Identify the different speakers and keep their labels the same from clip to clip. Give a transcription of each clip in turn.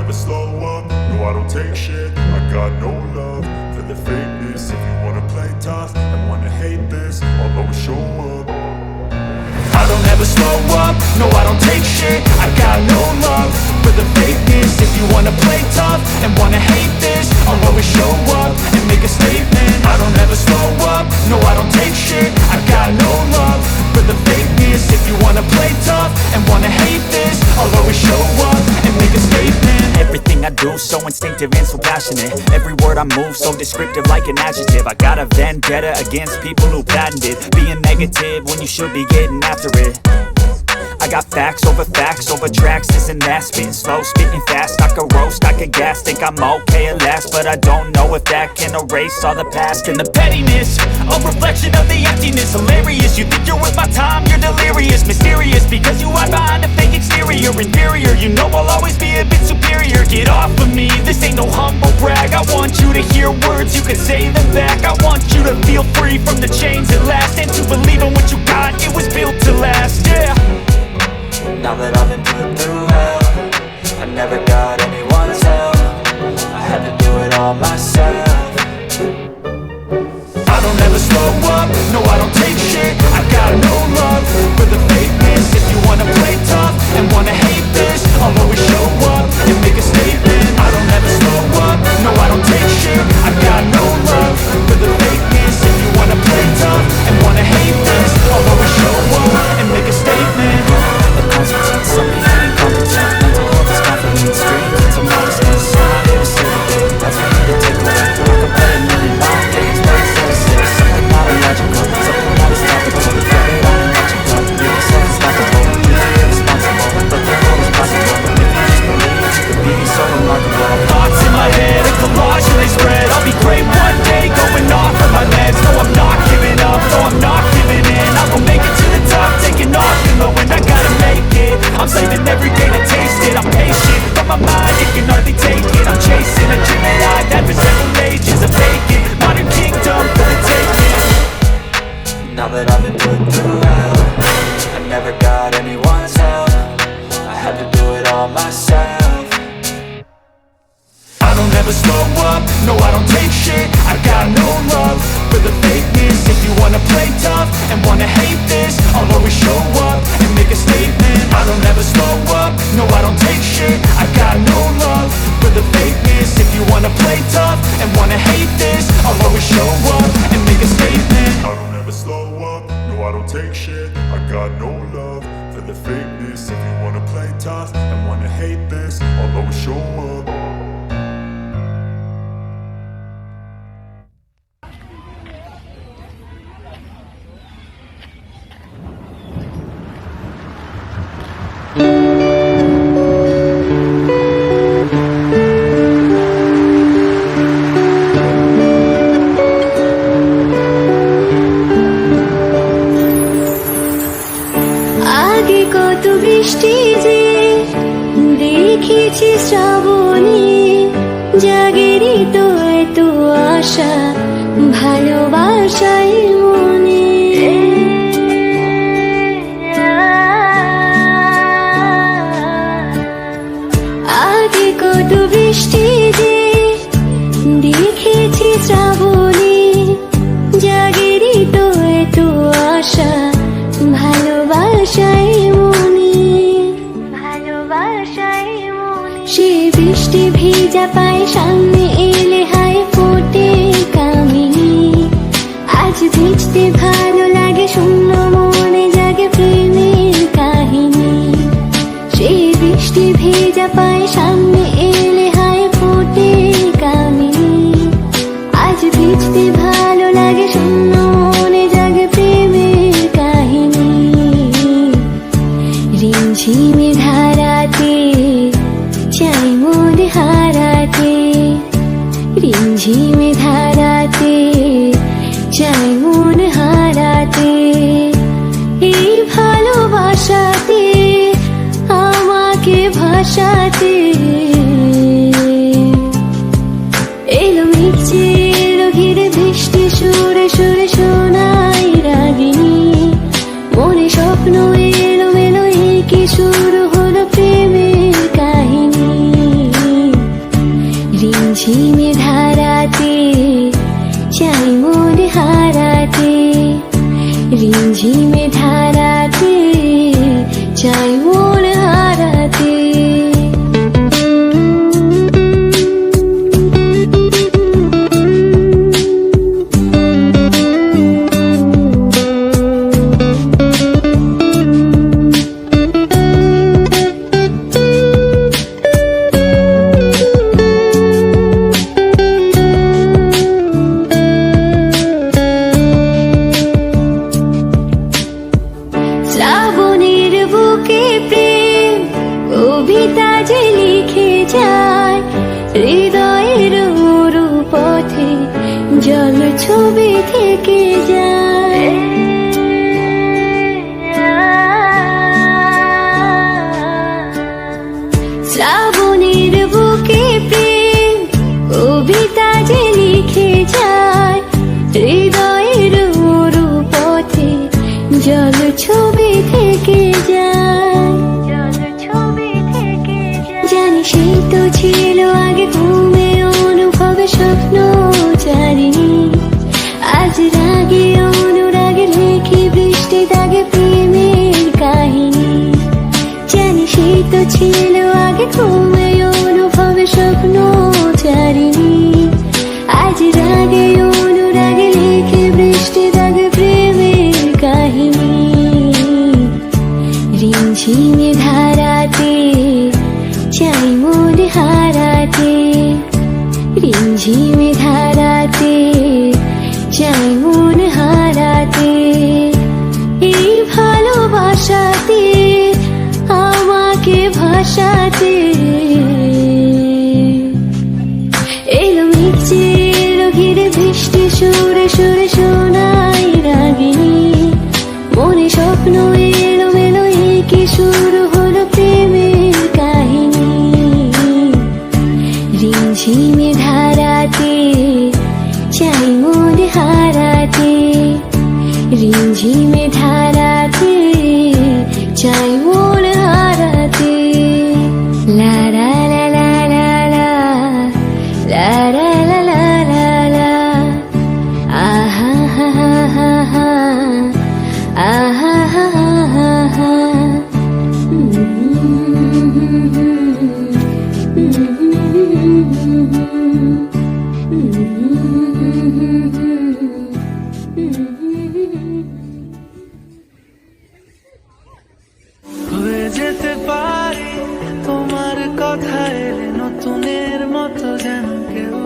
Speaker 1: never slow up, no I don't take shit. I got no love for the fakeness. If you wanna play tough and wanna hate this, I'll always show up. I don't ever slow up, no I don't take shit. I got no love for the fakeness. If you wanna play tough and wanna hate this, I'll always show up and make a statement. I don't ever slow up, no I don't take shit. I got no love for the fakeness. If you wanna play tough and wanna hate this, I'll always show up and make a statement.
Speaker 2: Everything I do so instinctive and so passionate. Every word I move so descriptive like an adjective. I got a vendetta against people who patented being negative when you should be getting after it. I got facts over tracks, this and that. Spitting slow, spitting fast, I could roast, I could gas. Think I'm okay at last, but I don't know if that can erase all the past. And the pettiness, a reflection of the emptiness. Hilarious, you think you're worth my time, you're delirious. Mysterious, because you hide behind a fake exterior. Inferior, you know I'll always be a bit superior. Get off of me, this ain't no humble brag. I want you to hear words, you can say them back. I want you to feel free from the chains at last, and to believe in what you got, it was built to last, yeah.
Speaker 3: Now that I've been put through hell, I never got anyone's help. I had to do it all myself.
Speaker 1: I don't ever slow up, no I don't take shit. I got no love for the fakeness. If you wanna play tough and wanna hate this, I'll always show up and make a statement. I don't ever slow up, no I don't take shit. I got no love for the fakeness. If you wanna play tough and wanna hate this, I'll always show up and make a statement.
Speaker 3: Consequence, some being incompetent. Mental health is confidence, straight into modestness. That's for me to take away. I could put a million miles days, but instead of six, something not illogical, something not as topical. Thread it on and let you go. Really so unstoppable, really irresponsible, but the world is possible. If you just believe, you could be so remarkable.
Speaker 2: Thoughts in my head, a collage and they spread. I'll be great one day, going off of my meds. No, I'm not giving up, no, I'm not giving in. I will make it to the top, taking off in the wind. I gotta make it, I'm saving every day to taste it. I'm patient, but my mind, it can hardly take it. I'm chasing a dream that I've had for several ages. A vacant, modern kingdom for the taking.
Speaker 3: Now that I've been put through hell, I never got anyone's help. I had to do it all myself.
Speaker 1: I don't ever slow up, no I don't take shit. I got no love for the fakeness. If you wanna play tough and wanna hate this, I'll always show up and make a statement. I don't ever slow up, no I don't take shit. I got no love for the fakeness. If you wanna play tough and wanna hate this, I'll always show up and make a statement. I don't ever slow up, no I don't take shit. I got no love for the fakeness. If you wanna play tough and wanna hate this, I'll always show up.
Speaker 4: দেখেছি শ্রাবণী জাগেরই তো এত আশা ভালোবাসায় মনে আগে কত বৃষ্টি যে দেখেছি শ্রাবণী জাগেরই তো এত আশা ভালোবাসায় সে বৃষ্টি ভেজা পায় সামনে এলে হায় ফোটে কামিনী আজ ভিজতে ভালো লাগে শূন্য মনে জাগে প্রেমের কাহিনী সে বৃষ্টি ভেজা পায় সামনে এলে হায় ফোটে কামিনী আজ ভিজতে ভালো লাগে শূন্য মনে জাগে প্রেমের কাহিনী রিমঝিমে ধারাতে চাই মন হারাতে রিমঝিম রিমঝিমে ধারাতে চাই মন হারাতে। শ্রাবণের বুকে প্রেম কবিতা যে লিখে যায়, হৃদয়ের মরু পথে জল ছবি থেকে যায়। শ্রাবণের বুকে প্রেম কবিতা যে লিখে যায়, হৃদয়ের মরু পথে জল ছবি থেকে যায়। জানি সেই তো ছিল আগে ঘুমে অনুভবে স্বপ্ন জানি, আজ রাগে অনুরাগে লিখি বৃষ্টি দাগে প্রেমের কাহিনী। জানি সেই তো ছিল আগে ঘুমে অনুভবে স্বপ্ন জানি, আজ রাগে অনুরাগে লিখি বৃষ্টি দাগে প্রেমের কাহিনী। রিমঝিমে ধারাতে চাই মন হারাতে, রিমঝিমে ধারাতে চাই মন হারাতে। এই ভালোবাসাতে আমাকে ভাসাতে এলো মেঘ যে এলো ঘিরে বৃষ্টি সুরে সুরে শোনাই রাগিনী। মনে স্বপ্ন এলো মেলো কি শুরু হলো প্রেমের কাহিনী। রিমঝিমে ধারাতে চাই মন হারাতে, রিমঝিমে ধারাতে চাই মন হারাতে। লা লা লা লা লা লা, লা লা লা লা লা লা, আহা হা হা হা হা, আহা হা হা হা।
Speaker 5: হয়ে যেতে পারি তোমার কথা এলে নতুনের মতো যেন কেউ,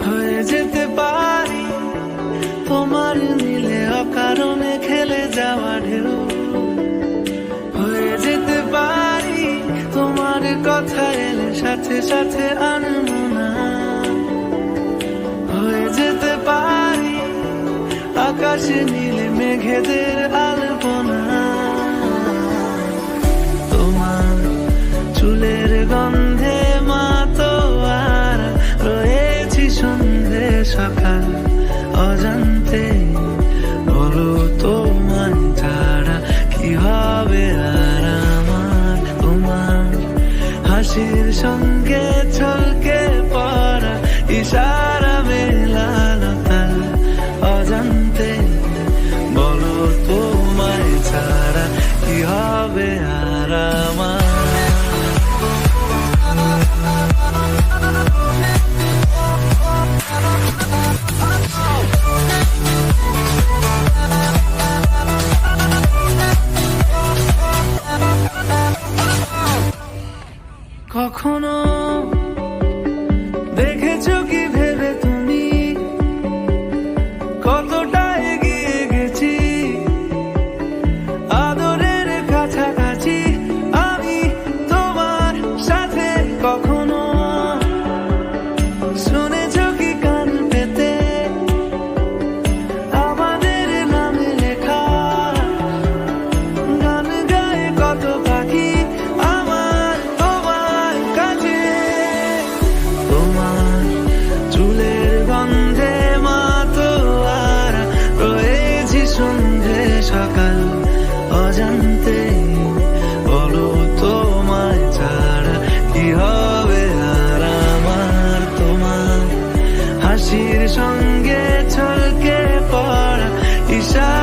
Speaker 5: হয়ে যেতে পারি তোমার মিলে অকারণে খেলে যাওয়া ঢেউ, হয়ে যেতে পারি তোমার কথা এলে সাথে সাথে আনমনা, হয়ে যেতে পারি আকাশে নীলে মেঘেদের আলপনা। তোমার চুলের গন্ধে মাতোয়ার রয়েছি সন্ধে সকাল অজান্তে। বলো তোমায় ছাড়া কি হবে আর আমার, তোমার হাসির সঙ্গে ছলকে পড়া ইশারা মেলালতা অজান্তে। বলো তোমায় ছাড়া কি হবে আর আমার। কখনো দেখেছো কি ভেবে তুমি কতটা এগিয়ে গেছি, আদরের কাছাকাছি আমি তোমার সাথে। কখনো শুনেছো কি কান পেতে আমাদের নামে লেখা গান গায়ে কত পাখি আমার তোমার কাছে। তোমার চুলের গন্ধে মাতোয়ার রয়েছি সন্ধে সকাল অজান্তে। বলো তোমায় ছাড়া কি হবে আর আমার, তোমার হাসির সঙ্গে ছলকে পড়া ইশারা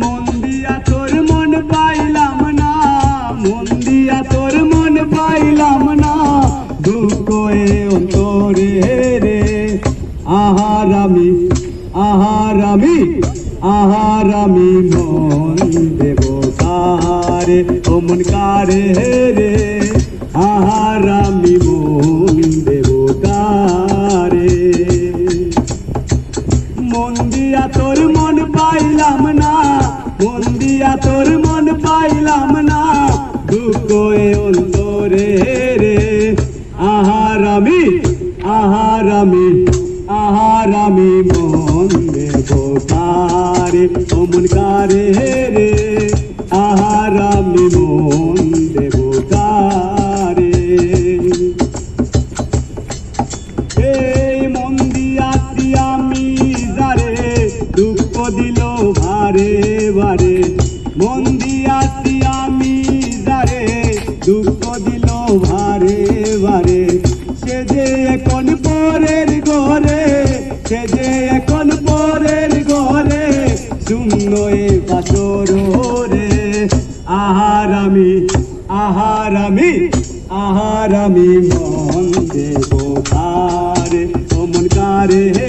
Speaker 6: মন দিয়া তোর মন পাইলাম না, মন দিয়া তোর মন পাইলাম না, দুঃখ এ অন্তরে রে। আহারামি আহারামি আহারামি মন দেব কারে, ও মন কারে রে। আহারামি মন দেব কারে। বারে বারে মন দিয়াছি আমি যারে দুঃখ দিল ভারে ভারে সে যে এখন পরের ঘরে সে যে এখন পরের ঘরে শূন্য এ বাসর রে আহার আমি আহার আমি আহার আমি মন দেব কারে ও মন কারে